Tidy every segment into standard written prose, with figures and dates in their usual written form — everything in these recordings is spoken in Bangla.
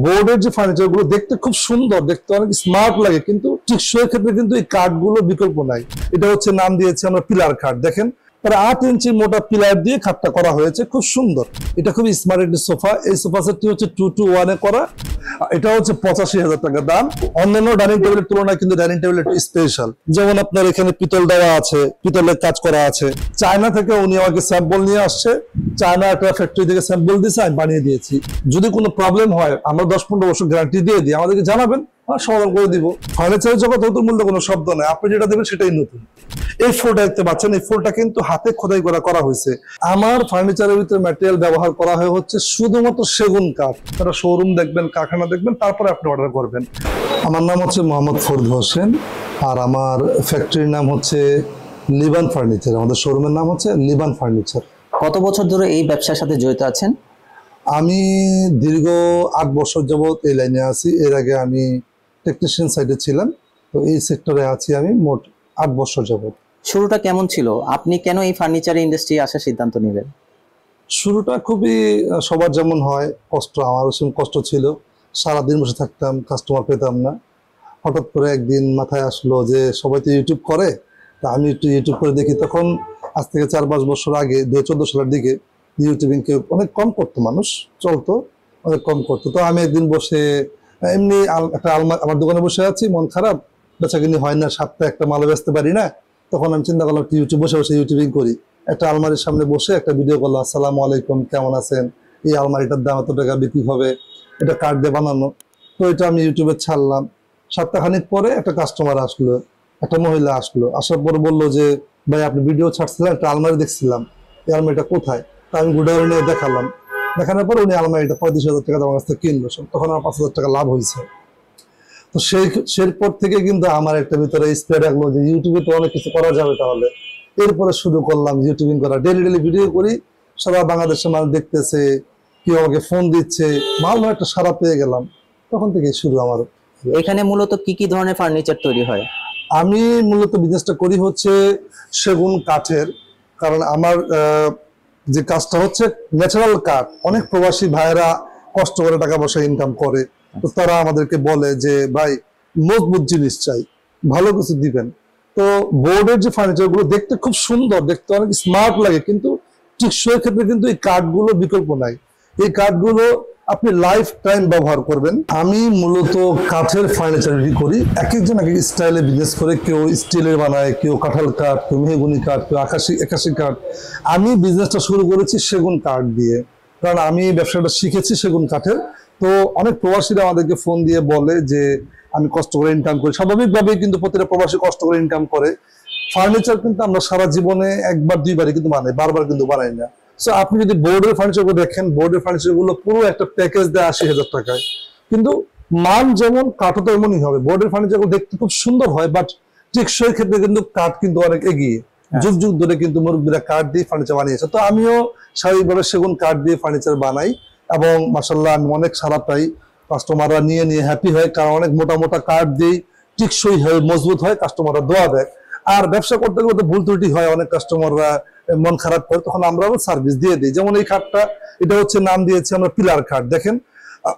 বোর্ডের যে ফার্নিচার গুলো দেখতে খুব সুন্দর, দেখতে অনেক স্মার্ট লাগে, কিন্তু টেকসই ক্ষেত্রে কিন্তু এই কাঠ গুলো বিকল্প নাই। এটা হচ্ছে নাম দিয়েছি আমরা পিলার কাঠ। দেখেন প্রায় 8 ইঞ্চি মোটা পিলার দিয়ে খাটটা করা হয়েছে, খুব সুন্দর। এটা খুব স্মার্ট একটি সোফা। এই সোফা সেটটি হচ্ছে 2-to-1 এ করা। এটা হচ্ছে 85,000 টাকা দাম। অন্যান্য ডাইনিং টেবিলের তুলনায় কিন্তু ডাইনিং টেবিল একটু স্পেশাল। যেমন আপনার এখানে পিতল দেওয়া আছে, পিতলের কাজ করা আছে। চায়না থেকে উনি আমাকে স্যাম্পল নিয়ে আসছে, চায়না একটা ফ্যাক্টরি থেকে স্যাম্পল দিয়েছে, আমি বানিয়ে দিয়েছি। যদি কোনো প্রবলেম হয় আমরা 10-15 বছর গ্যারান্টি দিয়ে দিই, আমাদেরকে জানাবেন, সমাধান করে দিব। ফার্নিচারের জগৎ নতুন মূল্য কোনো শব্দ নয়, আপনি যেটা দেবেন সেটাই নতুন। এই ফ্লোরটা দেখতে পাচ্ছেন, এই ফ্লোরটা কিন্তু হাতে খোদাই করা হয়েছে। আমার ফার্নিচারের ভিতরে ম্যাটেরিয়াল ব্যবহার করা হয় হচ্ছে শুধুমাত্র সেগুন কাঠ। আপনারা শোরুম দেখবেন, কারখানা দেখবেন, তারপরে আপনি অর্ডার করবেন। আমার নাম হচ্ছে মোহাম্মদ ফরিদ হোসেন, আর আমার ফ্যাক্টরির নাম হচ্ছে লিবান ফার্নিচার। আমাদের শোরুমের নাম হচ্ছে লিবান ফার্নিচার। কত বছর ধরে এই ব্যবসার সাথে জড়িত আছেন? আমি দীর্ঘ 8 বছর যাবত এই লাইনে আছি। এর আগে আমি টেকনিশিয়ান সাইডে ছিলাম, তো এই সেক্টরে আছি আমি মোট 8 বছর যাবত। শুরুটা কেমন ছিল? আপনি কেন এই ফার্নিচার ইন্ডাস্ট্রি আসার সিদ্ধান্ত নিলেন? শুরুটা খুবই সবার যেমন হয় কষ্ট, আমারও সেরকম কষ্ট ছিল। সারাদিন বসে থাকতাম, কাস্টমার পেতাম না। হঠাৎ করে একদিন মাথায় আসলো যে সবাই তো ইউটিউব করে, তা আমি একটু ইউটিউব করে দেখি। তখন আজ থেকে 4-5 বছর আগে 2014 সালের দিকে ইউটিউবিং কেউ অনেক কম করতো, মানুষ চলতো অনেক কম করতো। তো আমি একদিন বসে এমনি একটা আমার দোকানে বসে আছি, মন খারাপ, বেচাকিনি হয় না, সপ্তাহে একটা মালও বেচতে পারি না। তখন আমি চিন্তা করলাম ইউটিউব বসে বসে ইউটিউবিং করি। একটা আলমারির সামনে বসে একটা ভিডিও করলাম, আসসালামু আলাইকুম, কেমন আছেন, এই আলমারিটার দাম এত টাকা, বিক্রি হবে, এটা কাঠ দিয়ে বানানো। তো এটা আমি ইউটিউবে ছাড়লাম। সপ্তাহখানিক পরে একটা কাস্টমার আসলো, একটা মহিলা আসলো। আসার পরে বললো যে ভাই আপনি ভিডিও ছাড়ছিলেন, একটা আলমারি দেখছিলাম, এই আলমারিটা কোথায়? তা আমি গোডাউনে নিয়ে দেখালাম। দেখানোর পর উনি আলমারিটা 35,000 টাকা আমার কাছ থেকে কিনলো। তখন আমার 5,000 টাকা লাভ হয়েছে। তো সেই পর থেকে কিন্তু আমার একটা ভিতরে স্প্রে রাখলো যে ইউটিউবে তো অনেক কিছু করা যাবে। তাহলে এরপরে শুরু করলাম ইউটিউবিং করা। ডেলি ভিডিও করি, সারা বাংলাদেশের মানুষ দেখতেছে, কেউ আমাকে ফোন দিচ্ছে, ভালো একটা সারা পেয়ে গেলাম। তখন থেকে শুরু আমার। এখানে মূলত কি কি ধরনের ফার্নিচার তৈরি হয়? আমি মূলত বিজনেসটা করি হচ্ছে সেগুন কাঠের, কারণ আমার যে কাজটা হচ্ছে ন্যাচারাল কাঠ। অনেক প্রবাসী ভাইয়েরা কষ্ট করে টাকা পয়সা ইনকাম করে, তো তারা আমাদেরকে বলে যে ভাই মজবুত জিনিস চাই, ভালো কিছু দিবেন। তো বোর্ডের যে ফার্নিচার গুলো দেখতে খুব সুন্দর, দেখতে অনেক স্মার্ট লাগে, কিন্তু টেকসই ক্ষেত্রে কিন্তু এই কাঠগুলো বিকল্প নাই। এই কাঠগুলো আপনি লাইফ টাইম ব্যবহার করবেন। আমি মূলত কাঠের ফার্নিচার করি। এক একজন এক এক স্টাইলে বিজনেস করে, কেউ স্টিলের বানায়, কেউ কাঁঠাল কাঠ, কেউ মেহগুনি কাঠ, কেউ একাশি কাঠ। আমি বিজনেসটা শুরু করেছি সেগুন কাঠ দিয়ে, কারণ আমি ব্যবসাটা শিখেছি সেগুন কাঠের। তো অনেক প্রবাসীরা আমাদেরকে ফোন দিয়ে বলে যে আমি কষ্ট করে ইনকাম করি। স্বাভাবিকভাবেই কিন্তু প্রতিটা প্রবাসী কষ্ট করে ইনকাম করে। ফার্নিচার কিন্তু আমরা সারা জীবনে একবার দুইবারই কিন্তু বানাই, বারবার কিন্তু বানাই না। সো আপনি যদি বোর্ডের ফার্নিচার গুলো দেখেন, বোর্ডের ফার্নিচার গুলো পুরো একটা প্যাকেজ দেয় 80,000 টাকায়, কিন্তু মান যেমন কাঠও তো এমনই হবে। বোর্ডের ফার্নিচার গুলো দেখতে খুব সুন্দর হয়, বাট টেকসই ক্ষেত্রে কিন্তু কাঠ কিন্তু অনেক এগিয়ে। যুগ যুগ ধরে কিন্তু মুরব্বীরা কাঠ দিয়ে ফার্নিচার বানিয়েছে। তো আমিও স্বাভাবিকভাবে সেগুন কাঠ দিয়ে ফার্নিচার বানাই, এবং মাশাআল্লাহ আমি অনেক সারা পাই। কাস্টমাররা নিয়ে হ্যাপি হয়, কারণ অনেক মোটা মোটা কাঠ দিয়ে টেকসই হয়, মজবুত হয়, কাস্টমাররা দোয়া দেয়। আর ব্যবসা করতে করতে ভুল ত্রুটি হয়, অনেক কাস্টমাররা মন খারাপ করে, তখন আমরাও সার্ভিস দিয়ে দিই। যেমন এই খাটটা, এটা হচ্ছে নাম দিয়েছি আমরা পিলার খাট। দেখেন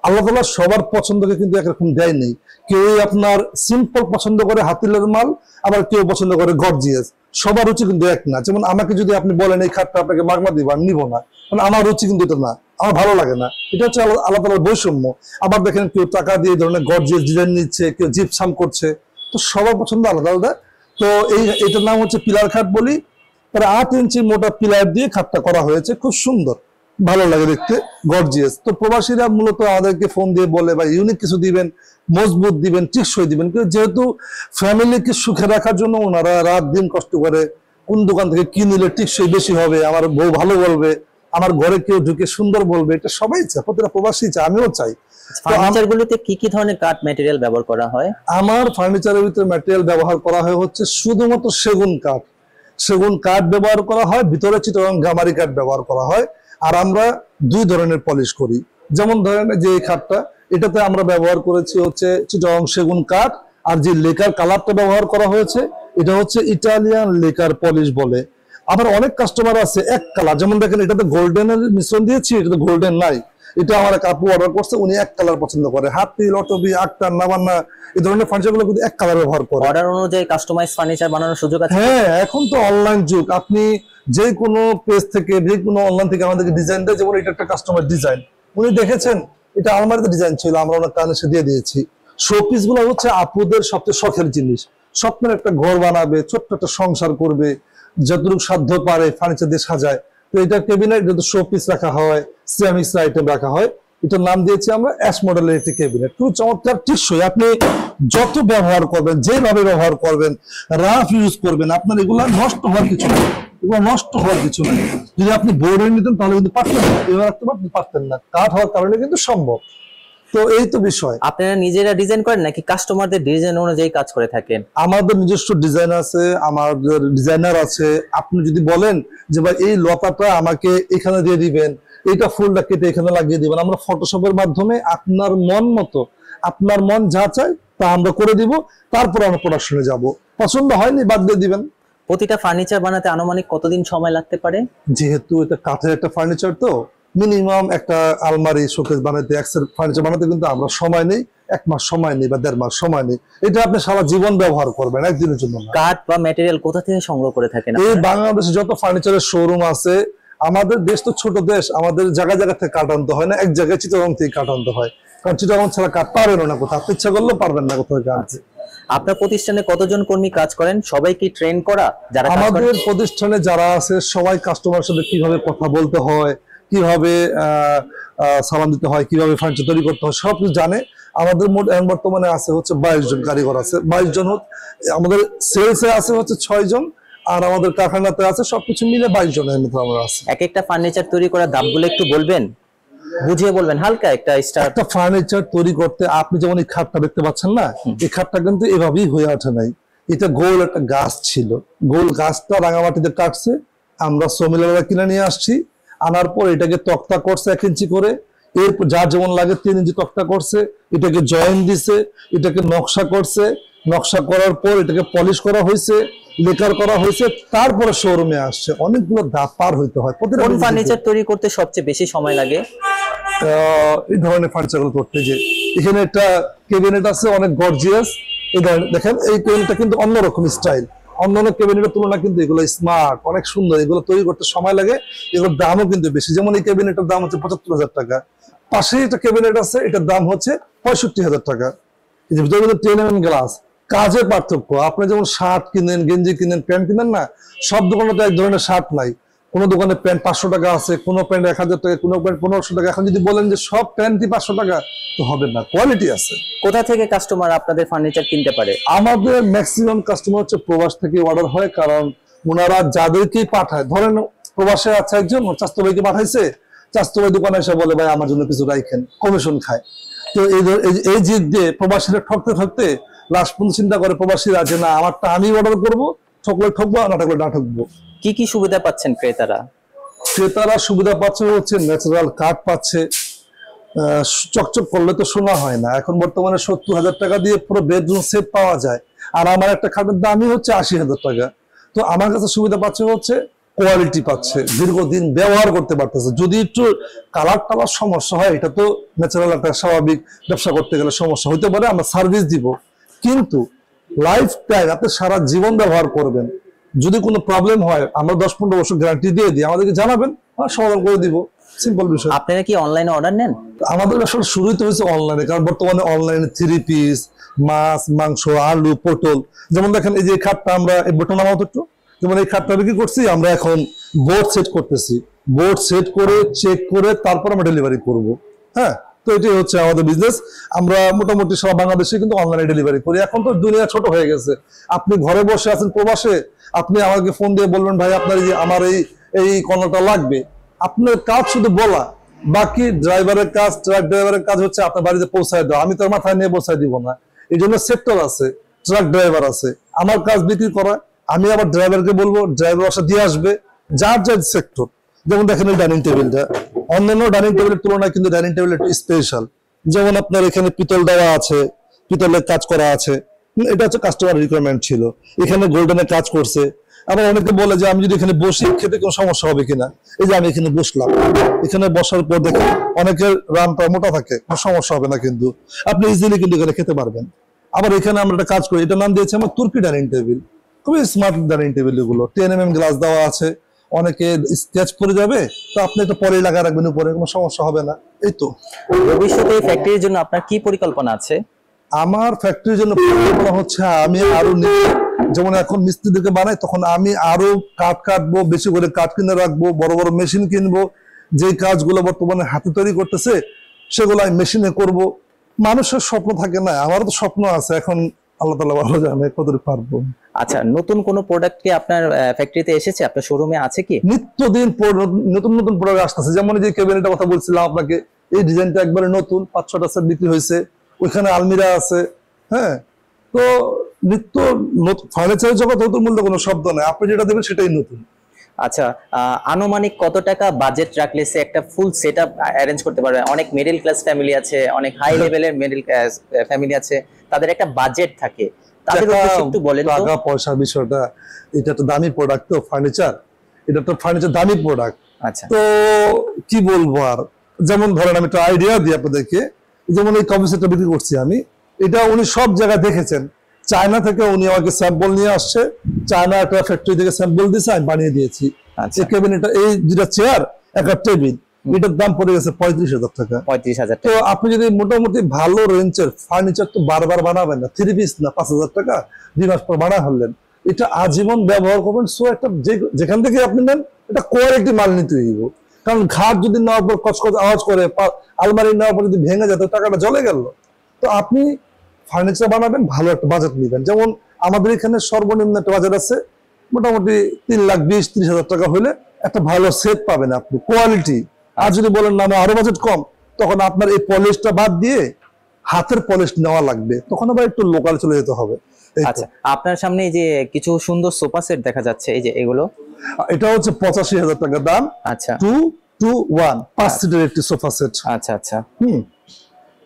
আল্লাহ তাআলা সবার পছন্দকে কিন্তু একরকম দেয়নি। কেউ আপনার সিম্পল পছন্দ করে হাতিলের মাল, আবার কেউ পছন্দ করে গর্জিয়াস। সবার রুচি কিন্তু এক না। যেমন আমাকে যদি আপনি বলেন এই খাটটা আপনাকে মাগনা দিব, আমি নিবো না, কারণ আমার রুচি কিন্তু এটা না, আমার ভালো লাগে না। এটা হচ্ছে আল্লাহ তাআলার বৈষম্য। আবার দেখেন কেউ টাকা দিয়ে এই ধরনের গর্জিয়াস ডিজাইন নিচ্ছে, কেউ জিপসাম করছে। তো সবার পছন্দ আলাদা আলাদা। তো এটার নাম হচ্ছে পিলার খাট বলি। প্রায় 8 ইঞ্চি মোটা পিলার দিয়ে খাটটা করা হয়েছে, খুব সুন্দর, ভালো লাগে দেখতে, গর্জিয়াস। তো প্রবাসীরা মূলত আমাদেরকে ফোন দিয়ে বলে ভাই ইউনিক কিছু দিবেন, মজবুত দিবেন, টেকসই দিবেন। কিন্তু যেহেতু ফ্যামিলিকে সুখে রাখার জন্য ওনারা রাত দিন কষ্ট করে, কোন দোকান থেকে কি নিলে টেকসই বেশি হবে, আমার বউ ভালো বলবে, আমার ঘরে কেউ ঢুকে সুন্দর বলবে, এটা সবাই চায়, প্রতিটা প্রবাসী চায়, আমিও চাই। ফার্নিচারগুলোতে কি কি ধরনের কাঠ ম্যাটেরিয়াল ব্যবহার করা হয়? আমার ফার্নিচারের ভিতরে ম্যাটেরিয়াল ব্যবহার করা হয় হচ্ছে শুধুমাত্র সেগুন কাঠ। সেগুন কাঠ ব্যবহার করা হয়, ভিতরে চিটাগং গামারি কাঠ ব্যবহার করা হয়। আর আমরা 2 ধরনের পলিশ করি। যেমন ধরেন যে এই খাটটা, এটাতে আমরা ব্যবহার করেছি হচ্ছে চিটাগং সেগুন কাঠ, আর যে লেকার কালারটা ব্যবহার করা হয়েছে এটা হচ্ছে ইটালিয়ান লেকার পলিশ বলে। আবার অনেক কাস্টমার আছে এক কালার, যেমন দেখেন এটাতে গোল্ডেনের মিশ্রণ দিয়েছি, এটাতে গোল্ডেন নাই, এটা আমার এক আপু অর্ডার করছে, উনি এক কালার পছন্দ করে, হাতি, লটবি, আক্তার, নাবান্না এই ধরনের ফার্নিচার গুলো কিন্তু এক কালার ব্যবহার করে। অর্ডার অনুযায়ী কাস্টমাইজ ফার্নিচার বানানোর সুযোগ আছে? হ্যাঁ, এখন তো অনলাইন যুগ, আপনি যে কোনো পেজ থেকে যে কোনো অনলাইন থেকে আমাদেরকে ডিজাইন দেয়, যেমন এটা একটা কাস্টমার ডিজাইন, উনি দেখেছেন এটা আলমারিতে ডিজাইন ছিল, আমরা ওনার কানে সে দিয়ে দিয়েছি। শোপিস গুলো হচ্ছে আপুদের সবচেয়ে শখের জিনিস, স্বপ্নের একটা ঘর বানাবে, ছোট্ট একটা সংসার করবে, যতটুকু সাধ্য পারে ফার্নিচার দিয়ে সাজায়। তো এটা ক্যাবিনেট যত শোপিস রাখা হয়, সিরামিক্স আইটেম রাখা হয়, এটার নাম দিয়েছি আমরা অ্যাশ মডেলের একটি ক্যাবিনেট। খুব চমৎকার, টিকসই, আপনি যত ব্যবহার করবেন, যেভাবে ব্যবহার করবেন, রাফ ইউজ করবেন, আপনার এগুলো নষ্ট হওয়ার কিছু নেই, এগুলো নষ্ট হওয়ার কিছু নেই। যদি আপনি বোর্ডে নিতেন তাহলে কিন্তু পারতেন না, এবার রাখতে পারতেন না, কাঠ হওয়ার কারণে কিন্তু সম্ভব। তো এই তো বিষয়। আপনারা নিজেরা ডিজাইন করেন নাকি কাস্টমারদের ডিজাইন অনুযায়ী কাজ করে থাকেন? আমাদের নিজস্ব ডিজাইন আছে, আমাদের ডিজাইনার আছে। আপনি যদি বলেন যে ভাই এই লতাটা আমাকে এখানে দিয়ে দিবেন, এইটা ফুলটা কেটে এখানে লাগিয়ে দিবেন, আমরা ফটোশপের মাধ্যমে আপনার মন মতো, আপনার মন যা চায় তা আমরা করে দিব, তারপর আমরা প্রোডাকশনে যাব। পছন্দ হয়নি বাদ দিয়ে দিবেন। প্রতিটা ফার্নিচার বানাতে আনুমানিক কতদিন সময় লাগতে পারে? যেহেতু এটা কাঠের একটা ফার্নিচার, তো মিনিমাম একটা আলমারি, শোকেস বানাতে, এক্সের ফার্নিচার বানাতে কিন্তু আমরা সময় নেই, 1 মাস সময় নেই বা 1.5 মাস সময় নেই। এটা আপনি সারা জীবন ব্যবহার করবেন, একদিনের জন্য না। কাঠ বা ম্যাটেরিয়াল কোথা থেকে সংগ্রহ করে থাকেন এই আপনারা? বাংলাদেশে যত ফার্নিচারের শোরুম আছে, আমাদের দেশ তো ছোট দেশ, আমাদের জায়গা জায়গা থেকে কাঠ আনতে হয় না, এক জায়গায় চিটাগং থেকে কাঠ আনতে হয়, কারণ চিটাগং ছাড়া কাঠ পাবেন না কোথাও, আপনি ইচ্ছা করলেও পারবেন না কোথাও আনতে। আপনার প্রতিষ্ঠানে কতজন কর্মী কাজ করেন? সবাই কি ট্রেন করা যারা কাজ আমাদের করেন? প্রতিষ্ঠানে যারা আছে সবাই কাস্টমারের সাথে কিভাবে কথা বলতে হয়, কিভাবে সালাম দিতে হয়, কিভাবে ফার্নিচার তৈরি করতে হয়, সবকিছু জানে। আমাদের মোট এখন বর্তমানে আছে হচ্ছে 22 জন কারিগর আছে, 22 জন। আমাদের সেলসে আছে হচ্ছে 6 জন, আর আমাদের কারখানাতে আছে, সবকিছু মিলে 22 জনের মতো আমরা আছি। এক একটা ফার্নিচার তৈরি করার দামগুলো একটু বলবেন, বুঝিয়ে বলবেন হালকা একটা স্টার। একটা ফার্নিচার তৈরি করতে আপনি যেমন এই খাটটা দেখতে পাচ্ছেন না, এই খাটটা কিন্তু এভাবেই হয়ে ওঠে নাই। এটা গোল একটা গাছ ছিল, গোল গাছটা রাঙামাটিতে কাটছে, আমরা শ্রমিকেরা কিনে নিয়ে আসছি, আনার পর এটাকে তক্তা করছে 1 ইঞ্চি করে, এরপর যার যেমন লাগে 3 ইঞ্চি তক্তা করছে, এটাকে জয়েন দিছে, এটাকে নকশা করছে, নকশা করার পর এটাকে পলিশ করা হয়েছে, লেকার করা হয়েছে, তারপরে শোরুমে আসছে। অনেকগুলো ধাপ পার হইতে হয় প্রতিটা কোন জিনিসে। ফার্নিচার তৈরি করতে সবচেয়ে বেশি সময় লাগে? এই ধরনের ফার্নিচার গুলো করতে, যে এখানে একটা ক্যাবিনেট আছে অনেক গর্জিয়াস, এই ধরনের দেখেন, এই ক্যাবিনেটটা কিন্তু অন্যরকম স্টাইল, অন্যান্য ক্যাবিনেটের তুলনায় কিন্তু এগুলো স্মার্ট, অনেক সুন্দর, এগুলো তৈরি করতে সময় লাগে, এগুলোর দামও কিন্তু বেশি। যেমন এই ক্যাবিনেটের দাম হচ্ছে 75,000 টাকা, পাশে একটা ক্যাবিনেট আছে, এটার দাম হচ্ছে 65,000 টাকা। এই যে ভিতরে কিন্তু 10mm গ্লাস, কাজের পার্থক্য। আপনি যেমন শার্ট কিনেন, গেঞ্জি কিনেন, প্যান্ট কিনেন না, সব দোকানে তো এক ধরনের শার্ট নাই, কোন দোকানে প্যান্ট 500 টাকা আছে, কোন প্যান্ট 1000 টাকা, কোন প্যান্ট 1500 টাকা। এখন যদি বলেন যে সব প্যান্টই 500 টাকা, তো হবে না, কোয়ালিটি আছে। কোথা থেকে কাস্টমার আপনাদের ফার্নিচার কিনতে পারে? আমাদের ম্যাক্সিমাম কাস্টমার হচ্ছে প্রবাস থেকে অর্ডার হয়, কারণ ওনারা যাদেরকেই পাঠায়, ধরেন প্রবাসে আছে একজন, ওর চাস্তো ভাইকে পাঠাইছে, চাস্তো ভাই দোকানে এসে বলে ভাই আমার জন্য কিছু রাখেন, কমিশন খায়। তো এই জিদ দিয়ে প্রবাসীরা ঠকতে ঠকতে লাস্ট পর্যন্ত চিন্তা করে প্রবাসীরা যে না, আমারটা আমি অর্ডার করবো, ঠকলে ঠকবো, না ঠকলে না ঠকবো। কি কি সুবিধা পাচ্ছেন ক্রেতারা? ক্রেতারা সুবিধা পাচ্ছে হচ্ছে ন্যাচারাল কাঠ পাচ্ছে, চকচক করলে তো শোনা হয় না। এখন বর্তমানে 70,000 টাকা দিয়ে পুরো বেডরুম সেট পাওয়া যায়, আর আমার একটা খাটের দামই হচ্ছে 80,000 টাকা। তো আমার কাছে সুবিধা পাচ্ছে হচ্ছে কোয়ালিটি পাচ্ছে, দীর্ঘদিন ব্যবহার করতে পারতেছে। যদি একটু কালার টালার সমস্যা হয়, এটা তো ন্যাচারাল একটা স্বাভাবিক, ব্যবসা করতে গেলে সমস্যা হইতে পারে, আমরা সার্ভিস দিব, কিন্তু লাইফ টাইম আপনি সারা জীবন ব্যবহার করবেন। যদি কোনো প্রবলেম হয়, আমরা 10-15 বছর গ্যারান্টি দিয়ে দিই, আমাদেরকে জানাবেন, আমরা সমাধান করে দিব, সিম্পল বিষয়। আপনারা কি অনলাইনে অর্ডার নেন? আমাদের আসলে শুরুই তো হয়েছে অনলাইনে, কারণ বর্তমানে অনলাইনে 3 পিস, মাছ, মাংস, আলু, পটল, যেমন দেখেন এই যে খাটটা আমরা এই বটন নামাও একটু, যেমন এই খাটটা বিক্রি করছি, আমরা এখন বোর্ড সেট করতেছি, বোর্ড সেট করে চেক করে তারপর আমরা ডেলিভারি করব। হ্যাঁ, তো এটাই হচ্ছে আমাদের বিজনেস। আমরা মোটামুটি সারা বাংলাদেশে কিন্তু অনলাইনে ডেলিভারি করি। এখন তো দুনিয়া ছোট হয়ে গেছে, আপনি ঘরে বসে আছেন প্রবাসে, আপনি আমাকে ফোন দিয়ে বলবেন ভাই আপনার এই আমার এই কর্ণটা লাগবে, আপনার কাজ শুধু বলা, বাকি ড্রাইভারের কাজ, ট্রাক ড্রাইভারের কাজ হচ্ছে আপনার বাড়িতে পৌঁছায় দেওয়া। আমি তো আর মাথায় নিয়ে পৌঁছায় দিব না, এই জন্য সেক্টর আছে, ট্রাক ড্রাইভার আছে, আমার কাজ বিক্রি করা, আমি আবার ড্রাইভারকে বলবো, ড্রাইভার বাসা দিয়ে আসবে, যার যার সেক্টর। যেমন দেখেন এই ডাইনিং টেবিলটা, অন্যান্য ডাইনিং টেবিলের তুলনায় কিন্তু ডাইনিং টেবিল একটু স্পেশাল। যেমন আপনার এখানে পিতল দেওয়া আছে, পিতলের কাজ করা আছে, এটা হচ্ছে কাস্টমার রিকোয়ারমেন্ট ছিল। এখানে গোল্ডেনের কাজ করছে, আবার অনেকে বলে যে আমি যদি এখানে বসি খেতে কোনো সমস্যা হবে কিনা। এই যে আমি এখানে বসলাম, এখানে বসার পর দেখেন অনেকের রানটা মোটা থাকে, কোনো সমস্যা হবে না, কিন্তু আপনি ইজিলি কিন্তু এখানে খেতে পারবেন। আবার এখানে আমরা একটা কাজ করি, এটা নাম দিয়েছি আমার তুর্কি ডাইনিং টেবিল, খুবই স্মার্ট ডাইনিং টেবিল এগুলো, 10 mm গ্লাস দেওয়া আছে, অনেকে স্কেচ পড়ে যাবে, তো আপনি এটা পরে লাগা রাখবেন উপরে, কোনো সমস্যা হবে না। এই তো ভবিষ্যতে এই ফ্যাক্টরির জন্য আপনার কি পরিকল্পনা আছে? আমার ফ্যাক্টরির জন্য পরিকল্পনা হচ্ছে আমি আরো যেমন এখন মিস্ত্রিদেরকে বানাই, তখন আমি আরো কাঠ কাটবো, বেশি করে কাঠ কিনে রাখবো, বড় বড় মেশিন কিনবো, যে কাজগুলো বর্তমানে হাতে তৈরি করতেছে সেগুলো আমি মেশিনে করব। মানুষের স্বপ্ন থাকে না, আমারও তো স্বপ্ন আছে, এখন আল্লাহ তাআলা ভালো জানে কতটুকু পারবো। আচ্ছা, নতুন কোন প্রোডাক্ট কি আপনার ফ্যাক্টরিতে এসেছে, আপনার শোরুমে আছে কি? নিত্যদিন নতুন নতুন প্রোডাক্ট আসতেছে, যেমন এই যে ক্যাবিনেটের কথা বলছিলাম আপনাকে, এই ডিজাইনটা একবারে নতুন, 5-6টা সেট বিক্রি হয়েছে, ওইখানে আলমিরা আছে। হ্যাঁ, তো নিত্য ফার্নিচারের জগৎ নতুন বলতে কোনো শব্দ নাই, আপনি যেটা দেবেন সেটাই নতুন। আচ্ছা, আনুমানিক কত টাকা বাজেট রাখলে সে একটা ফুল সেটআপ অ্যারেঞ্জ করতে পারবে? অনেক মিডল ক্লাস ফ্যামিলি আছে, অনেক হাই লেভেলের মিডল ক্লাস ফ্যামিলি আছে, তাদের একটা বাজেট থাকে, তাদের উদ্দেশ্যে একটু বলেন তো। টাকা পয়সার বিষয়টা, এটা তো দামি প্রোডাক্ট, তো ফার্নিচার, এটা তো ফার্নিচার দামি প্রোডাক্ট। আচ্ছা, তো কি বলবো আর, যেমন ধরেন আমি একটা আইডিয়া দিই আপনাদেরকে, যেমন এই কফি সেটটা বিক্রি করছি আমি, এটা উনি সব জায়গায় দেখেছেন, চায়না থেকে উনি আমাকে স্যাম্পল নিয়ে আসছে, চায়না একটা ফ্যাক্টরি থেকে স্যাম্পল দিয়েছে, আমি বানিয়ে দিয়েছি। আচ্ছা, এই ক্যাবিনেটটা, এই দুটা চেয়ার, একটা টেবিল, এটার দাম পড়ে গেছে 35,000 টাকা। 35,000 তো টাকা। আপনি যদি মোটামুটি ভালো রেঞ্জের ফার্নিচার তো বারবার বানাবেন না, 3 পিস না 5,000 টাকা 2 মাস পর বানা হলেন, এটা আজীবন ব্যবহার করবেন। সো একটা যেখান থেকে আপনি নেন এটা কোয়ালিটি মাল নিতে হইব, কারণ ঘাট যদি নেওয়ার পর কচকচ আওয়াজ করে, আলমারি নেওয়ার পর যদি ভেঙে যায় তো টাকাটা জলে গেল। তো আপনি ফার্নিচার বানাবেন, ভালো একটা বাজেট নেবেন। যেমন আমাদের এখানে সর্বনিম্ন একটা বাজেট আছে, মোটামুটি 3,20,30,000 টাকা হলে একটা ভালো সেট পাবেন আপনি, কোয়ালিটি। আর যদি বলেন না আমার আরো বাজেট কম, তখন আপনার এই পলিশটা বাদ দিয়ে হাতের পলিশ নেওয়া লাগবে, তখন আবার একটু লোকাল চলে যেতে হবে। এই তো। আচ্ছা, আপনার সামনে এই যে কিছু সুন্দর সোফা সেট দেখা যাচ্ছে, এই যে এগুলো, এটা হচ্ছে 85,000 টাকা দাম। আচ্ছা 2-to-1 5 সিটের একটি সোফা সেট। আচ্ছা আচ্ছা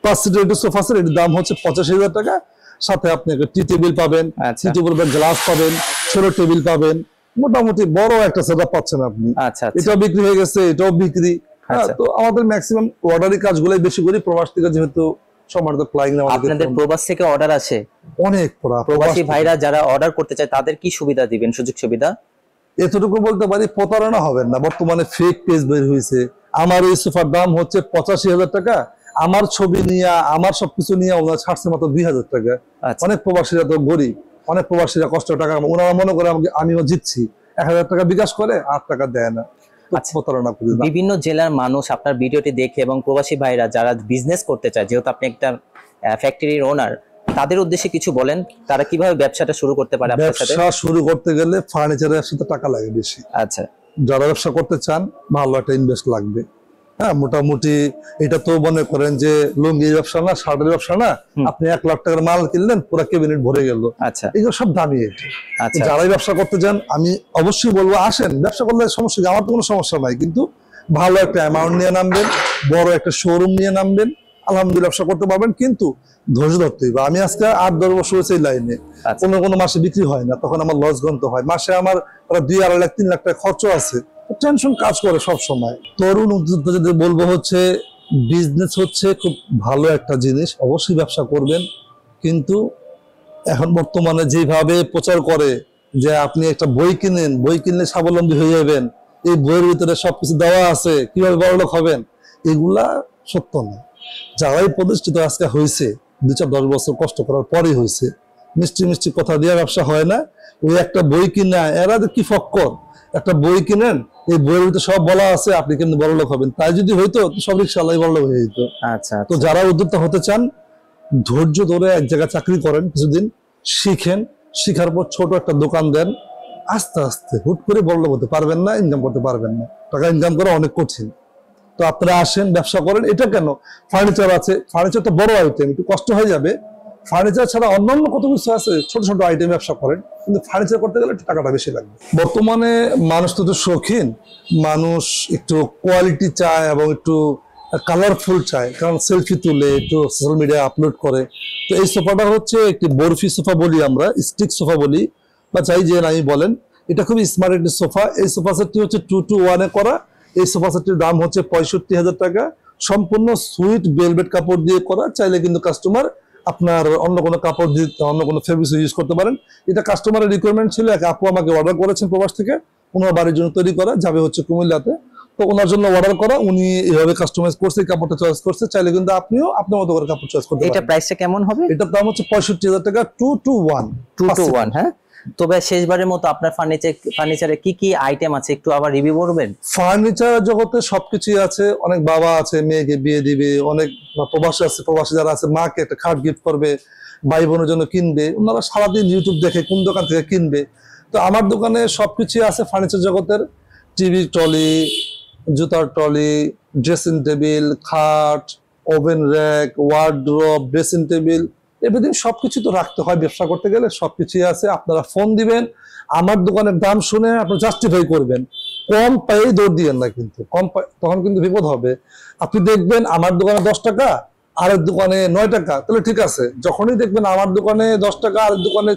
5 সিটের একটি সোফা সেট, এর দাম হচ্ছে 85,000 টাকা। সাথে আপনি একটা টি টেবিল পাবেন, আচ্ছা। টি টেবিল গ্লাস পাবেন, ছোট টেবিল পাবেন, মোটামুটি বড় একটা সেটআপ পাচ্ছেন আপনি। আচ্ছা আচ্ছা এটাও বিক্রি হয়ে গেছে, এটাও বিক্রি। হ্যাঁ, আচ্ছা। তো আমাদের ম্যাক্সিমাম অর্ডারি কাজগুলাই বেশি করি, প্রবাস থেকে যেহেতু সম্মানিত ক্লায়েন্ট আপনাদের প্রবাস থেকে অর্ডার আসে? অনেক প্রবাসী ভাইরা যারা অর্ডার করতে চায় তাদের কি সুবিধা দিবেন, সুযোগ সুবিধা? এতটুকু বলতে পারি, প্রতারণা হবেন না। বর্তমানে ফেক পেজ বের হয়েছে, আমার এই সোফার দাম হচ্ছে 85,000 টাকা, আমার ছবি নিয়ে আমার সবকিছু নিয়ে ওনারা ছাড়ছে মাত্র 2,000 টাকা। আচ্ছা। অনেক প্রবাসীরা তো গরিব, অনেক প্রবাসীরা কষ্ট টাকা, ওনারা মনে করে আমিও জিতছি, 1,000 টাকা বিকাশ করে 8 টাকা দেয় না। তো আচ্ছা। প্রতারণা করি না। বিভিন্ন জেলার মানুষ আপনার ভিডিওটি দেখে এবং প্রবাসী ভাইরা যারা বিজনেস করতে চায়, যেহেতু আপনি একটা ফ্যাক্টরির ওনার, তাদের উদ্দেশ্যে কিছু বলেন, তারা কিভাবে ব্যবসাটা শুরু করতে পারে আপনার সাথে? ব্যবসা শুরু করতে গেলে ফার্নিচারের সাথে টাকা লাগে বেশি। আচ্ছা যারা ব্যবসা করতে চান, ভালো একটা ইনভেস্ট লাগবে। হ্যাঁ, মোটামুটি এটা তো মনে করেন যে লুঙ্গির ব্যবসা না, শার্টের ব্যবসা না, আপনি 1 লাখ টাকার মাল কিনলেন, পুরো ক্যাবিনেট ভরে গেল, আচ্ছা এগুলো সব দামি। আচ্ছা যারাই ব্যবসা করতে চান আমি অবশ্যই বলবো আসেন, ব্যবসা করলে সমস্যা কি, আমার তো কোনো সমস্যা নাই, কিন্তু ভালো একটা অ্যামাউন্ট নিয়ে নামবেন, বড় একটা শোরুম নিয়ে নামবেন, আলহামদুলিল্লাহ ব্যবসা করতে পারবেন। কিন্তু ধৈর্য ধরতে হবে। আমি আজকে 8-10 বছর হয়েছে এই লাইনে, আচ্ছা। কোনো মাসে বিক্রি হয় না, তখন আমার লস গন্ত হয়, মাসে আমার 2-2.5 লাখ 3 লাখ টাকা খরচ আছে, টেনশন কাজ করে সব সময়। তরুণ উদ্যোক্তা যদি বলবো হচ্ছে, বিজনেস হচ্ছে খুব ভালো একটা জিনিস, অবশ্যই ব্যবসা করবেন, কিন্তু এখন বর্তমানে যেভাবে প্রচার করে যে আপনি একটা বই কিনেন, বই কিনলে স্বাবলম্বী হয়ে যাবেন, এই বইয়ের ভিতরে সবকিছু দেওয়া আছে, কিভাবে বড়লোক হবেন, এগুলা সত্য না। যারাই প্রতিষ্ঠিত আজকে হয়েছে 2-10 বছর কষ্ট করার পরেই হয়েছে। মিষ্টি মিষ্টি কথা দিয়ে ব্যবসা হয় না। ওই একটা বই কিনা, এরা কি ফক্কর, একটা বই কিনেন, এই বইয়ের ভিতরে সব বলা আছে, আপনি কিন্তু বড়লোক হবেন, তাই যদি হইতো তো সব রিক্সাওয়ালাই বড়লোক হয়ে যেত। আচ্ছা তো যারা উদ্যোক্তা হতে চান, ধৈর্য ধরে এক জায়গায় চাকরি করেন, কিছুদিন শিখেন, শিখার পর ছোট একটা দোকান দেন, আস্তে আস্তে হুট করে বড়লোক হতে পারবেন না, ইনকাম করতে পারবেন না, টাকা ইনকাম করা অনেক কঠিন। তো আপনারা আসেন, ব্যবসা করেন। এটা কেন, ফার্নিচার আছে, ফার্নিচার তো বড় আইটেম, একটু কষ্ট হয়ে যাবে। ফার্নিচার ছাড়া অন্যান্য কত কিছু আছে, ছোট ছোট আইটেম ব্যবসা করেন, কিন্তু ফার্নিচার করতে গেলে একটু টাকাটা বেশি লাগবে। বর্তমানে মানুষ তো শৌখিন, মানুষ একটু কোয়ালিটি চায় এবং একটু কালারফুল চায়, কারণ সেলফি তুলে একটু সোশ্যাল মিডিয়ায় আপলোড করে। তো এই সোফাটা হচ্ছে একটি বরফি সোফা বলি আমরা, স্টিক সোফা বলি, বা চাই যে নাই বলেন। এটা খুবই স্মার্ট একটি সোফা। এই সোফা সেটটি হচ্ছে 2-to-1 করা। এই সোফা সেটটির দাম হচ্ছে 65,000 টাকা। সম্পূর্ণ সুইট ভেলভেট কাপড় দিয়ে করা। চাইলে কিন্তু কাস্টমার আপনার অন্য কোনো কাপড় দিয়ে অন্য কোনো ফেব্রিক্স ইউজ করতে পারেন। এটা কাস্টমারের রিকোয়ারমেন্ট ছিল, এক আপু আমাকে অর্ডার করেছেন প্রবাস থেকে, ওনার বাড়ির জন্য তৈরি করা, যাবে হচ্ছে কুমিল্লাতে। তো ওনার জন্য অর্ডার করা, উনি এইভাবে কাস্টমাইজ করছে, কাপড়টা চয়েস করছে। চাইলে কিন্তু আপনিও আপনার মতো করে কাপড় চয়েস করতে এটা পারেন। প্রাইসটা কেমন হবে? এটার দাম হচ্ছে 65,000 টাকা, 2-to-1। 2-to-1। হ্যাঁ, তো ভাই শেষবারের মতো আপনার ফার্নিচারে কি কি আইটেম আছে একটু আবার রিভিউ করবেন? ফার্নিচার জগতে সবকিছুই আছে। অনেক বাবা আছে মেয়েকে বিয়ে দিবে, অনেক প্রবাসী আছে, প্রবাসী যারা আছে মাকে একটা খাট গিফট করবে, ভাই বোনের জন্য কিনবে, ওনারা সারাদিন ইউটিউব দেখে কোন দোকান থেকে কিনবে। তো আমার দোকানে সবকিছুই আছে ফার্নিচার জগতের। টিভি ট্রলি, জুতার ট্রলি, ড্রেসিং টেবিল, খাট, oven rack, wardrobe, dressing table, everything সবকিছু তো রাখতে হয় ব্যবসা করতে গেলে। সবকিছুই আছে। আপনারা ফোন দিবেন, আমার দোকানের দাম শুনে আপনি জাস্টিফাই করবেন। কম পাই দৌড় দিবেন না, কিন্তু কম পাই তখন কিন্তু বিপদ হবে। আপনি দেখবেন আমার দোকানে 10 টাকা, আরেক দোকানে 9 টাকা, তাহলে ঠিক আছে। যখনই দেখবেন আমার দোকানে 10 টাকা, আরেক দোকানে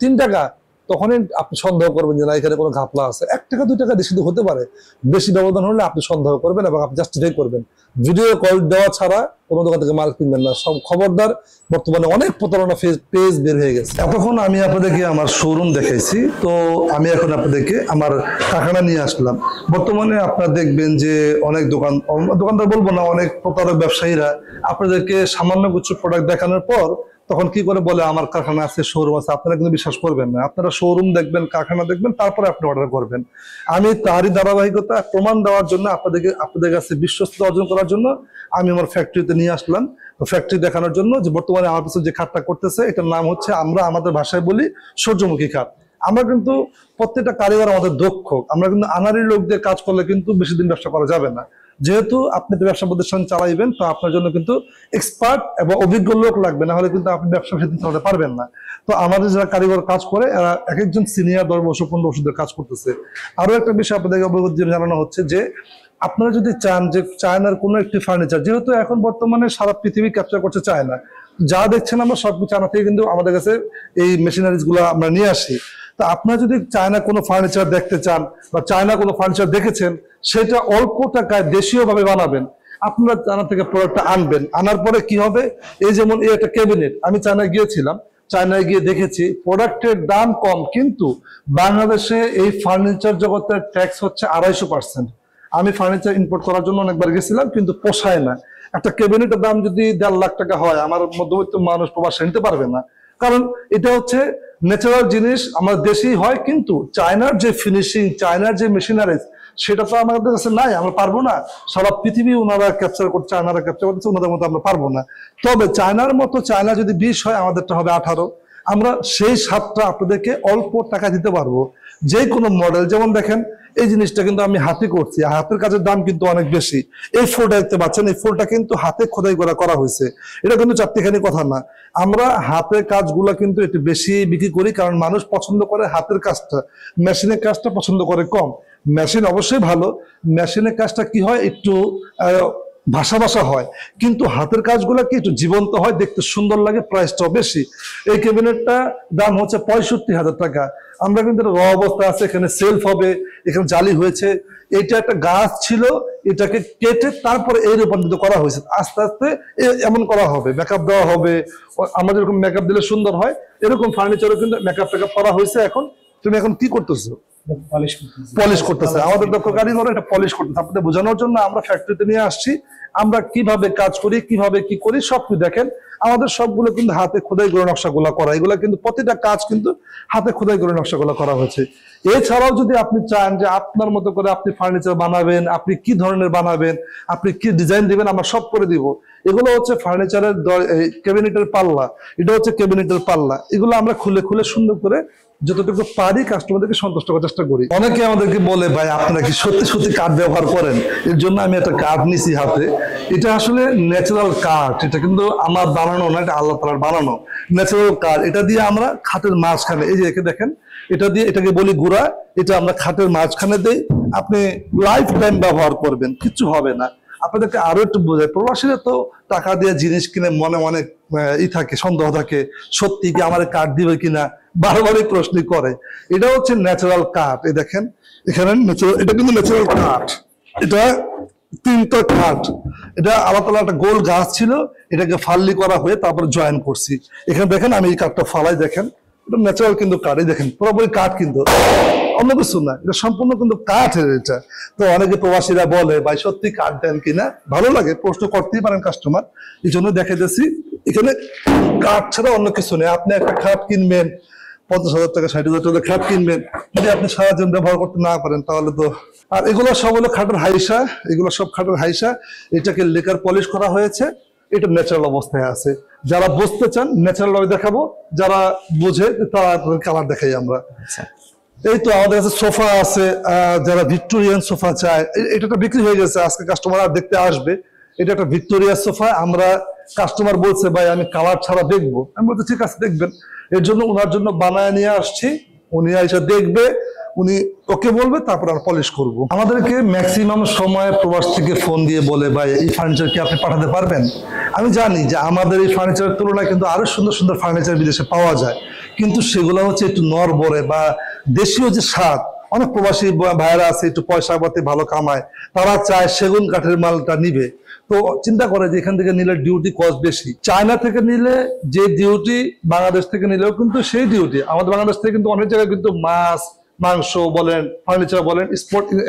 3 টাকা, তখনই আপনি সন্দেহ করবেন যে না, এখানে কোনো ঘাপলা আছে। 1 টাকা 2 টাকা বেশি হতে পারে, বেশি ব্যবধান হলে আপনি সন্দেহ করবেন এবং আপনি জাস্টিফাই করবেন। ভিডিও কল দেওয়া ছাড়া কোনো দোকান থেকে মাল কিনবেন না। সব খবরদার, বর্তমানে অনেক প্রতারণা পেজ বের হয়ে গেছে। এতক্ষণ আমি আপনাদেরকে আমার শোরুম দেখাইছি, তো আমি এখন আপনাদেরকে আমার কারখানা নিয়ে আসলাম। বর্তমানে আপনারা দেখবেন যে অনেক দোকানদার বলবো না, অনেক প্রতারক ব্যবসায়ীরা আপনাদেরকে সামান্য কিছু প্রোডাক্ট দেখানোর পর তখন কি করে বলে আমার কারখানা আছে, শোরুম আছে। আপনারা কিন্তু বিশ্বাস করবেন না। আপনারা শোরুম দেখবেন, কারখানা দেখবেন, তারপরে আপনি অর্ডার করবেন। আমি তারই ধারাবাহিকতা প্রমাণ দেওয়ার জন্য আপনাদের কাছে বিশ্বস্ততা অর্জন করার জন্য আমি আমার ফ্যাক্টরিতে নিয়ে আসলাম। তো ফ্যাক্টরি দেখানোর জন্য যে বর্তমানে আমার পিছনে যে খাটটা করতেছে, এটার নাম হচ্ছে, আমরা আমাদের ভাষায় বলি, সূর্যমুখী খাট। আমরা কিন্তু প্রত্যেকটা কারিগর আমাদের দক্ষ। আমরা কিন্তু আনারি লোকদের কাজ করলে কিন্তু বেশি দিন ব্যবসা করা যাবে না। যেহেতু আপনি ব্যবসা প্রতিষ্ঠান চালাইবেন, তো আপনার জন্য কিন্তু এক্সপার্ট এবং অভিজ্ঞ লোক লাগবে, না হলে কিন্তু আপনি ব্যবসা সেদিন চালাতে পারবেন না। তো আমাদের যারা কারিগর কাজ করে, এরা এক একজন সিনিয়র 10 বছর 15 বছর কাজ করতেছে। আরো একটা বিষয় আপনাদেরকে অবগত জানানো হচ্ছে যে আপনারা যদি চান যে চায়নার কোনো একটি ফার্নিচার, যেহেতু এখন বর্তমানে সারা পৃথিবী ক্যাপচার করছে চায়না, যা দেখছেন আমরা সবকিছু চায়না থেকে কিন্তু আমাদের কাছে এই মেশিনারিজ গুলো আমরা নিয়ে আসি। তো আপনারা যদি চায়না কোনো ফার্নিচার দেখতে চান বা চায়না কোনো ফার্নিচার দেখেছেন, সেটা অল্প টাকায় দেশীয় ভাবে বানাবেন। আপনারা চায়না থেকে প্রোডাক্টটা আনবেন, আনার পরে কি হবে, এই যেমন এই একটা ক্যাবিনেট, আমি চায়নায় গিয়েছিলাম, চায়নায় গিয়ে দেখেছি প্রোডাক্টের দাম কম, কিন্তু বাংলাদেশে এই ফার্নিচার জগতের ট্যাক্স হচ্ছে 250%। আমি ফার্নিচার ইম্পোর্ট করার জন্য অনেকবার গেছিলাম, কিন্তু পোষায় না। একটা ক্যাবিনেটের দাম যদি 1.5 লাখ টাকা হয়, আমার মধ্যবিত্ত মানুষ প্রবাসে নিতে পারবে না। কারণ এটা হচ্ছে ন্যাচারাল জিনিস, আমার দেশেই হয়, কিন্তু চায়নার যে ফিনিশিং, চায়নার যে মেশিনারিজ, সেটা তো আমাদের কাছে নাই, আমরা পারবো না। সারা পৃথিবী ওনারা ক্যাপচার করছে, চায়নারা ক্যাপচার করছে, ওনাদের মতো আমরা পারবো না। তবে চায়নার মতো, চায়না যদি 20 হয়, আমাদেরটা হবে 18। আমরা সেই স্বাদটা আপনাদেরকে অল্প টাকা দিতে পারবো। যে কোনো মডেল, যেমন দেখেন এই জিনিসটা কিন্তু আমি হাতে করছি, হাতের কাজের দাম কিন্তু অনেক বেশি। এই ফুলটা দেখতে পাচ্ছেন, এই ফুলটা কিন্তু হাতে খোদাই করা হয়েছে। এটা কিন্তু চারটিখানি কথা না। আমরা হাতের কাজগুলো কিন্তু একটু বেশি বিক্রি করি, কারণ মানুষ পছন্দ করে হাতের কাজটা, মেশিনের কাজটা পছন্দ করে কম। মেশিন অবশ্যই ভালো, মেশিনের কাজটা কি হয়, একটু ভাষা হয়, কিন্তু হাতের কাজগুলো কি একটু জীবন্ত হয়, দেখতে সুন্দর লাগে, প্রাইসটাও বেশি। এই ক্যাবিনেটটা দাম হচ্ছে 65,000 টাকা। আমরা কিন্তু র অবস্থা আছে, এখানে সেলফ হবে, এখানে জালি হয়েছে। এটা একটা গাছ ছিল, এটাকে কেটে তারপরে এই রূপান্তরিত করা হয়েছে। আস্তে আস্তে এমন করা হবে, মেকআপ দেওয়া হবে। আমরা যেরকম মেকআপ দিলে সুন্দর হয়, এরকম ফার্নিচারও কিন্তু মেকআপ টেকআপ করা হয়েছে। এখন তুমি এখন কি করতেছো? পলিশ করতেছে। আমাদের দক্ষ কারিগর এটা পলিশ করতেছে। আপনাদের বোঝানোর জন্য আমরা ফ্যাক্টরিতে নিয়ে আসছি, আমরা কিভাবে কাজ করি, কিভাবে কি করি সবকিছু দেখেন। আমাদের সবগুলো কিন্তু হাতে খোদাই করে নকশাগুলো করা, এগুলো কিন্তু প্রতিটা কাজ কিন্তু হাতে খোদাই করে নকশাগুলো করা হয়েছে। এছাড়াও যদি আপনি চান যে আপনার মতো করে আপনি ফার্নিচার বানাবেন, আপনি কি ধরনের বানাবেন, আপনি কি ডিজাইন দিবেন, আমরা সব করে দিব। এগুলো হচ্ছে ফার্নিচারের ক্যাবিনেটের পাল্লা, এটা হচ্ছে ক্যাবিনেটের পাল্লা। এগুলো আমরা খুলে খুলে সুন্দর করে যতটুকু পারি কাস্টমারদেরকে সন্তুষ্ট করার চেষ্টা করি। অনেকে আমাদেরকে বলে, ভাই আপনারা কি সত্যি সত্যি কাঠ ব্যবহার করেন? এর জন্য আমি একটা কাঠ নিছি হাতে। এটা আসলে ন্যাচারাল কাঠ, এটা কিন্তু আমার বানানো না, এটা আল্লাহ তাআলার বানানো ন্যাচারাল কাঠ। এটা দিয়ে আমরা খাটের মাঝখানে, এই যে দেখেন, এটা দিয়ে, এটাকে বলি গুড়া, এটা আমরা খাটের মাঝখানে দেই। আপনি লাইফ টাইম ব্যবহার করবেন, কিচ্ছু হবে না। আপনাদেরকে আরো একটু বোঝাই, প্রবাসীরা তো টাকা দিয়ে জিনিস কিনে মনে মনে থাকে, সন্দেহ থাকে, সত্যি কি আমার কাঠ দিবে কিনা, বারবারই প্রশ্ন করে। এটা হচ্ছে ন্যাচারাল কাঠ। এই দেখেন এখানে এটা কিন্তু ন্যাচারাল কাঠ, এটা 3টা কাঠ, এটা আলাদা আলাদা একটা গোল গাছ ছিল, এটাকে ফাল্লি করা হয়ে তারপর জয়েন করছি। এখানে দেখেন আমি এই কাঠটা ফালাই, দেখেন এটা ন্যাচারাল কিন্তু কাঠ, এই দেখেন পুরোপুরি কাঠ, কিন্তু অন্য কিছু না, এটা সম্পূর্ণ কিন্তু কাঠের এটা। তো অনেকে প্রবাসীরা বলে ভাই সত্যি কাঠ দেন কিনা, ভালো লাগে, প্রশ্ন করতেই পারেন কাস্টমার, এই জন্য দেখাইতেছি। এখানে কাঠ ছাড়া অন্য কিছু নেই। আপনি একটা খাট কিনবেন 50,000 টাকা 60,000 টাকা খাট কিনবেন, যদি আপনি সারাদিন ব্যবহার করতে না পারেন তাহলে তো। আর এগুলো সব হলো খাটের হাইসা, এগুলো সব খাটের হাইসা, এটাকে লেকার পলিশ করা হয়েছে, এটা ন্যাচারাল অবস্থায় আছে। যারা বুঝতে চান ন্যাচারাল ভাবে দেখাবো, যারা বুঝে তারা কালার দেখাই আমরা। এই তো আমাদের কাছে সোফা আছে, যারা ভিক্টোরিয়ান সোফা চায়, এটা বিক্রি হয়ে গেছে, আজকে কাস্টমার আর দেখতে আসবে। এটা একটা ভিক্টোরিয়া সোফা, আমরা কাস্টমার বলছে ভাই আমি কালার ছাড়া দেখবো, আমি বলছি ঠিক আছে দেখবেন, এর জন্য ওনার জন্য বানায় নিয়ে আসছি, উনি এসে দেখবে, উনি ওকে বলবে, তারপর আর পলিশ করব। আমাদেরকে ম্যাক্সিমাম সময় প্রবাস থেকে ফোন দিয়ে বলে ভাই এই ফার্নিচার কি আপনি পাঠাতে পারবেন। আমি জানি যে আমাদের এই ফার্নিচারের তুলনায় কিন্তু আরো সুন্দর সুন্দর ফার্নিচার বিদেশে পাওয়া যায়, কিন্তু সেগুলো হচ্ছে একটু নড়বড়ে বা দেশীয় যে স্বাদ। অনেক প্রবাসী ভাইয়েরা আছে একটু পয়সা পাতি ভালো কামায়, তারা চায় সেগুন কাঠের মালটা নিবে, তো চিন্তা করে যে এখান থেকে নিলে ডিউটি কস্ট বেশি। চায়না থেকে নিলে যে ডিউটি, বাংলাদেশ থেকে নিলেও কিন্তু সেই ডিউটি। আমাদের বাংলাদেশ থেকে কিন্তু অনেক জায়গায় কিন্তু মাছ, মাংস বলেন, ফার্নিচার বলেন,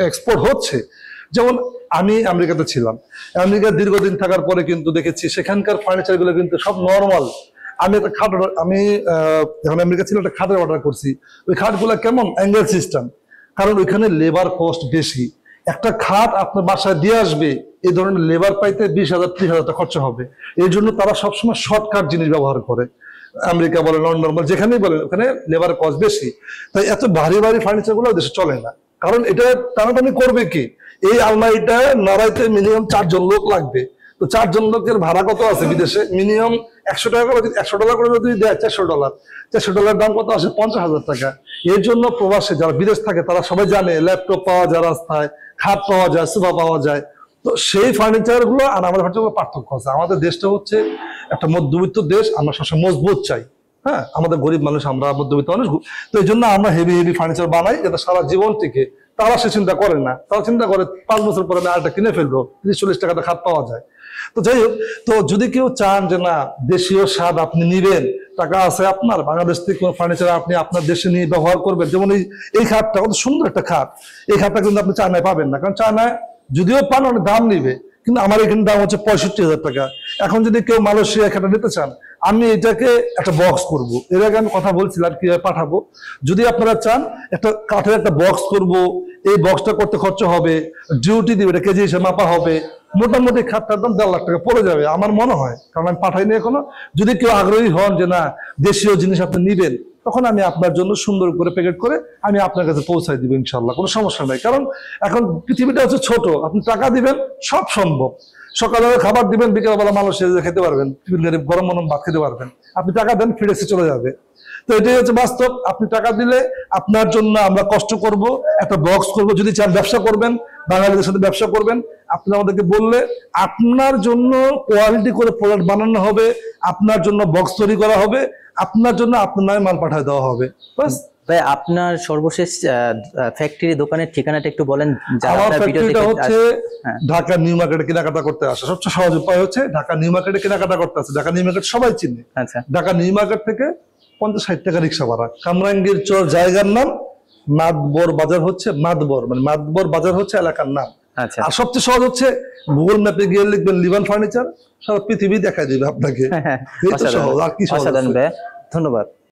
এক্সপোর্ট হচ্ছে। যেমন আমি আমেরিকাতে ছিলাম, আমেরিকা দীর্ঘদিন থাকার পরে কিন্তু দেখেছি সেখানকার ফার্নিচার গুলো কিন্তু সব নর্মাল। আমি একটা খাট আমি যখন আমেরিকা ছিল একটা খাটের অর্ডার করছি, ওই খাটগুলো কেমন অ্যাঙ্গেল সিস্টেম, কারণ ওইখানে লেবার কস্ট বেশি। একটা খাট আপনার বাসায় দিয়ে আসবে, এই ধরনের লেবার পাইতে 20,000 30,000 টাকা খরচা হবে। এই জন্য তারা সবসময় শর্টকাট জিনিস ব্যবহার করে। আমেরিকা বলেন, লন্ডন বলেন, যেখানেই বলেন, ওখানে লেবার কস্ট বেশি, তাই এত ভারী ভারী ফার্নিচার গুলো দেশে চলে না। কারণ এটা টানাটানি করবে কি, এই আলমারিটা নাড়াইতে মিনিমাম 4 জন লোক লাগবে। তো 4 জন লোকের ভাড়া কত আছে বিদেশে, মিনিমাম $100 করে যদি দেয়, $400 দাম কত আসে, 50,000 টাকা। এর জন্য প্রবাসে যারা বিদেশ থাকে তারা সবাই জানে ল্যাপটপ পাওয়া যায় রাস্তায়, খাট পাওয়া যায়, সোফা পাওয়া যায়। তো সেই ফার্নিচার গুলো আর আমাদের ফার্নিচার পার্থক্য আছে। আমাদের দেশটা হচ্ছে একটা মধ্যবিত্ত দেশ, আমরা সবসময় মজবুত চাই। হ্যাঁ, আমাদের গরিব মানুষ, আমরা মধ্যবিত্ত মানুষ, তো এই জন্য আমরা হেভি হেভি ফার্নিচার বানাই, যাতে সারা জীবন থেকে। তারা সে চিন্তা করে না, তারা চিন্তা করে 5 বছর পরে আমি আরেকটা কিনে ফেলবো, 30-40 টাকাতে খাট পাওয়া যায়। তো যাই হোক, তো যদি কেউ চান যে না দেশীয় স্বাদ আপনি নিবেন, টাকা আছে আপনার, বাংলাদেশ থেকে কোনো ফার্নিচার আপনি আপনার দেশে নিয়ে ব্যবহার করবেন, যেমন এই খাটটা কত সুন্দর একটা খাট, এই খাটটা কিন্তু আপনি চায়নায় পাবেন না, কারণ চায়নায় যদিও পান অনেক দাম নিবে, কিন্তু আমার এখানে দাম হচ্ছে 65,000 টাকা। এখন যদি কেউ মালয়েশিয়া খাটটা নিতে চান, আমি এটাকে একটা বক্স করব, এর আগে আমি কথা বলছিলাম কিভাবে পাঠাবো। যদি আপনারা চান একটা কাঠের একটা বক্স করব, এই বক্সটা করতে খরচ হবে, ডিউটি দিবে, এটা কেজি হিসেবে মাপা হবে, মোটামুটি খাটটার দাম 1.5 লাখ টাকা পড়ে যাবে আমার মনে হয়, কারণ আমি পাঠাইনি এখনো। যদি কেউ আগ্রহী হন যে না দেশীয় জিনিস আপনি নিবেন, তখন আমি আপনার জন্য সুন্দর করে প্যাকেট করে আমি আপনার কাছে পৌঁছাই দিব ইনশাল্লাহ, কোনো সমস্যা নাই। কারণ এখন পৃথিবীটা হচ্ছে ছোট, আপনি টাকা দিবেন সব সম্ভব। সকালে খাবার দিবেন, বিকেলবেলা মানুষ খেতে পারবেন, গরম গরম ভাত খেতে পারবেন। আপনি টাকা দেন, ফিরে এসে চলে যাবে। তো এটাই হচ্ছে বাস্তব। আপনি টাকা দিলে আপনার জন্য আমরা কষ্ট করব, একটা বক্স করব। যদি চান ব্যবসা করবেন, বাঙালিদের সাথে ব্যবসা করবেন, আপনি আমাদেরকে বললে আপনার জন্য কোয়ালিটি করে প্রোডাক্ট বানানো হবে, আপনার জন্য বক্স তৈরি করা হবে, আপনার জন্য আপনার নামে মাল পাঠিয়ে দেওয়া হবে। বাস। ভাই আপনার সর্বশেষ ফ্যাক্টরি দোকানের ঠিকানাটা একটু বলেন। আমার ফ্যাক্টরিটা হচ্ছে ঢাকা নিউ মার্কেটে কেনাকাটা করতে আসে, সবচেয়ে সহজ উপায় হচ্ছে ঢাকা নিউ মার্কেটে কেনাকাটা করতে আসে। ঢাকা নিউ মার্কেট সবাই চিনে। আচ্ছা, ঢাকা নিউ মার্কেট থেকে 50-60 টাকা রিক্সা ভাড়া। কামরাঙ্গীর চর জায়গার নাম, মাদবর বাজার হচ্ছে মাদবর, মানে মাদবর বাজার হচ্ছে এলাকার নাম। আচ্ছা, আর সবচেয়ে সহজ হচ্ছে গুগল ম্যাপে গিয়ে লিখবেন লিভান ফার্নিচার, সারা পৃথিবী দেখা দিবে আপনাকে। এই তো সহজ, আর কি সহজ আছে? ধন্যবাদ।